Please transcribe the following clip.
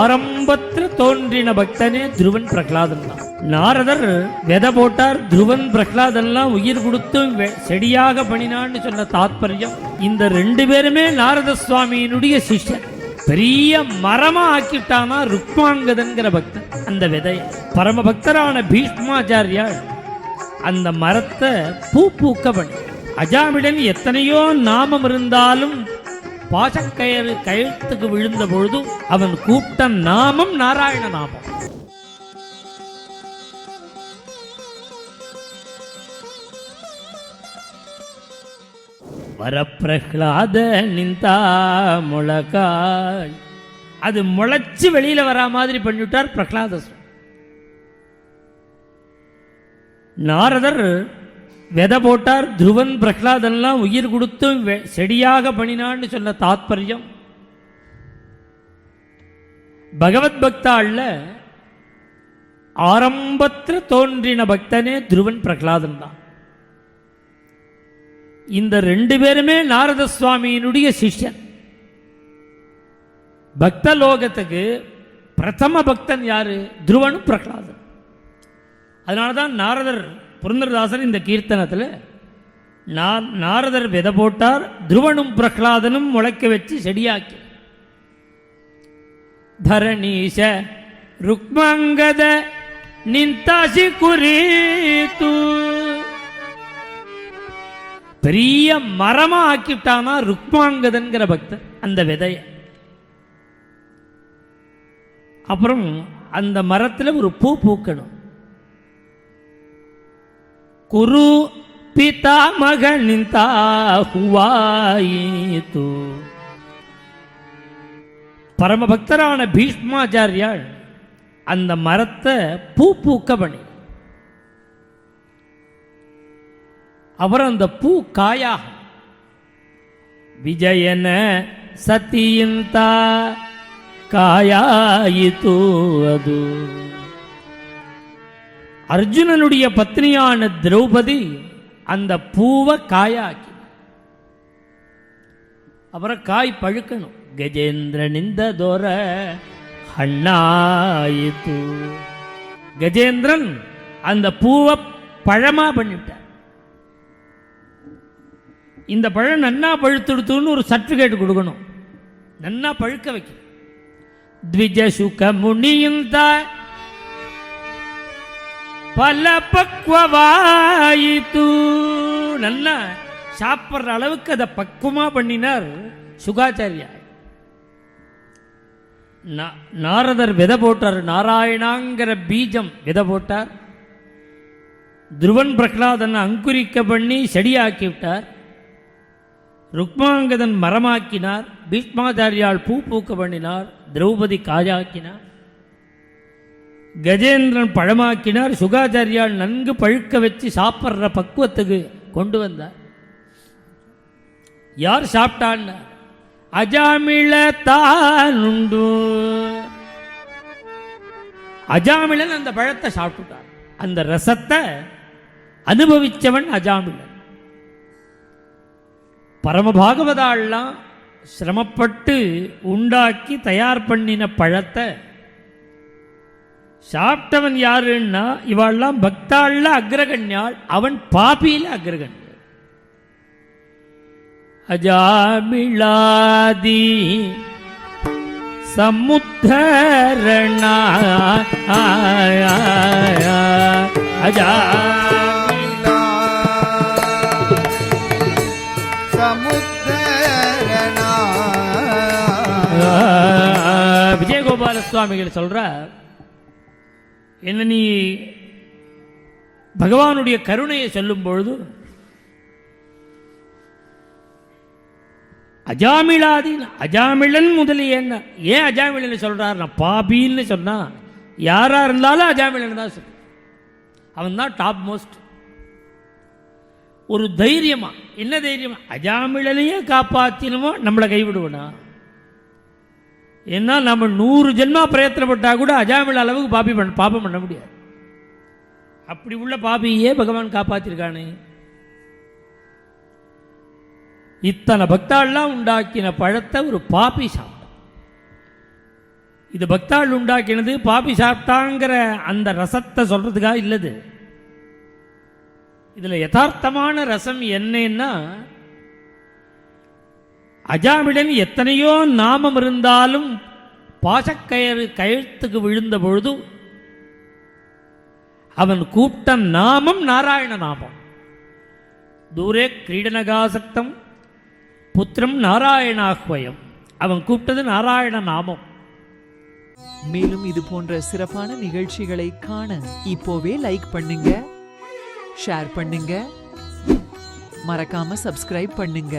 ஆரம்பத்தில் தோன்றின பக்தனே துருவன் பிரகலாதன் தான். நாரதர் விதை போட்டார், துருவன் பிரகலாதன்லாம் உயிர் கொடுத்து செடியாக பண்ணினான்னு சொன்ன தாத்பரியம். இந்த ரெண்டு பேருமே நாரத சுவாமியினுடைய சிஷ்யன். பெரிய மரமா ஆக்கிட்டானா ருக்மாங்கதன்கிற பக்தன். அந்த விதைய பரம பக்தரான பீஷ்மாச்சாரியார் அந்த மரத்தை பூ பூக்க பண்ணி, அஜாமிடன் எத்தனையோ நாமம் இருந்தாலும் பாசக்கயிறு கழுத்துக்கு விழுந்த பொழுது அவன் கூப்பிட்ட நாமம் நாராயண நாமம். வரப்பிரகலாத நிந்தா முளகாய், அது முளைச்சு வெளியில வரா மாதிரி பண்ணிவிட்டார் பிரகலாத. நாரதர் விதை போட்டார், துருவன் பிரகலாதன்லாம் உயிர் கொடுத்து செடியாக பண்ணினான்னு சொன்ன தாத்பரியம். பகவத் பக்தாள்ல ஆரம்பத்தில் தோன்றின பக்தனே துருவன் பிரகலாதன் தான். இந்த ரெண்டு பேருமே நாரத சுவாமியினுடைய சிஷ்யன். பக்த லோகத்துக்கு பிரதம பக்தன் யாரு? துருவனும் பிரகலாதன். அதனாலதான் நாரதர் புரந்தரதாசர் இந்த கீர்த்தனத்தில் நாரதர் விதை போட்டார், துருவனும் பிரகலாதனும் முளைக்க வச்சு செடியாக்கி. தரணீஷ ருக்மங்கத நிந்தாசி குறித்து, பெரிய மரமா ஆக்கிட்டானா ருக்மாங்கதன்கிற பக்தர் அந்த விதைய. அப்புறம் அந்த மரத்தில் ஒரு பூ பூக்கணும். குரு பிதா மகனிந்தா ஹுவாயித்து, பரமபக்தரான பீஷ்மாச்சாரியார் அந்த மரத்தை பூ பூக்க பண்ணி, அப்புறம் அந்த பூ காயாக விஜயன சத்தியந்தா காயாயித்து. அது அர்ஜுனனுடைய பத்னியான திரௌபதி அந்த பூவை காயாக்கி, அப்புறம் காய் பழுக்கணும். கஜேந்திரனிந்த தோர ஹண்ணாயித்து, கஜேந்திரன் அந்த பூவை பழமா பண்ணிவிட்டார். இந்த பழம் நன்னா பழுத்துடுத்துன்னு ஒரு சர்டிஃபிகேட் கொடுக்கணும், நன்னா பழுக்க வைக்கணும். த்விஜ சுக முனியுந்த பல பக்வவாயித்து, நல்லா சாப்பிட்ற அளவுக்கு அதை பக்குவமா பண்ணினார் சுகாச்சாரியா. நாரதர் விதை போட்டார், நாராயணாங்கிற பீஜம் விதை போட்டார். துருவன் பிரகலாதன் அங்குரிக்க பண்ணி செடியாக்கி விட்டார். ருக்மாங்கதன் மரமாக்கினார். பீஷ்மாச்சாரியால் பூ பூக்க பண்ணினார். திரௌபதி காயாக்கினார். கஜேந்திரன் பழமாக்கினார். சுகாச்சாரியால் நன்கு பழுக்க வச்சு சாப்பிட்ற பக்குவத்துக்கு கொண்டு வந்தார். யார் சாப்பிட்டான்? அஜாமிள தானுண்டு. அஜாமிளன் அந்த பழத்தை சாப்பிட்டுட்டார். அந்த ரசத்தை அனுபவிச்சவன் அஜாமிளன். பரமபாகவதாள்லாம் சிரமப்பட்டு உண்டாக்கி தயார் பண்ணின பழத்தை சாப்பிட்டவன் யாருன்னா இவாள்லாம் பக்தாள்ல அக்ரகண்யாள், அவன் பாபியில அக்ரகண்யாள். அஜாமிளாதி சமுத்தரணா அஜா விஜயகோபால சுவாமிகள் சொல்ற, என்ன நீ பகவானுடைய கருணையை சொல்லும் பொழுது அஜாமிளாதி அஜாமிளன் முதலிய என்ன, ஏன் அஜாமிளன் சொல்றார்? நான் பாபின்னு சொன்னா யாரா இருந்தாலும் அஜாமிளன் தான் சொல்ற. அவன் தான் டாப் மோஸ்ட். ஒரு தைரியமா, என்ன தைரியமா? அஜாமிளனையே காப்பாத்தினமோ நம்மளை கைவிடுவனா? ஏன்னா நம்ம 100 ஜென்மா பிரயத்தனப்பட்டா கூட அஜாமிள அளவுக்கு பாபம் பண்ண முடியாது. அப்படி உள்ள பாபியே பகவான் காப்பாத்திருக்கானே. இத்தனை பக்தாள்லாம் உண்டாக்கின பழத்தை ஒரு பாப்பி சாப்பிட்டான். இது பக்தாள் உண்டாக்கினது, பாபி சாப்பிட்டாங்கிற அந்த ரசத்தை சொல்றதுக்காக இல்லது. இதுல யதார்த்தமான ரசம் என்னன்னா, அஜாமிடன் எத்தனையோ நாமம் இருந்தாலும் பாசக்கயிறு கழுத்துக்கு விழுந்த பொழுது அவன் கூப்பிட்ட நாமம் நாராயண நாமம். தூரே கிரீடனகாசக்தம் புத்திரம் நாராயணாஹ்வயம். அவன் கூப்பிட்டது நாராயண நாமம். மேலும் இது போன்ற சிறப்பான நிகழ்ச்சிகளை காண இப்போவே லைக் பண்ணுங்க, ஷேர் பண்ணுங்க, மறக்காம சப்ஸ்கிரைப் பண்ணுங்க.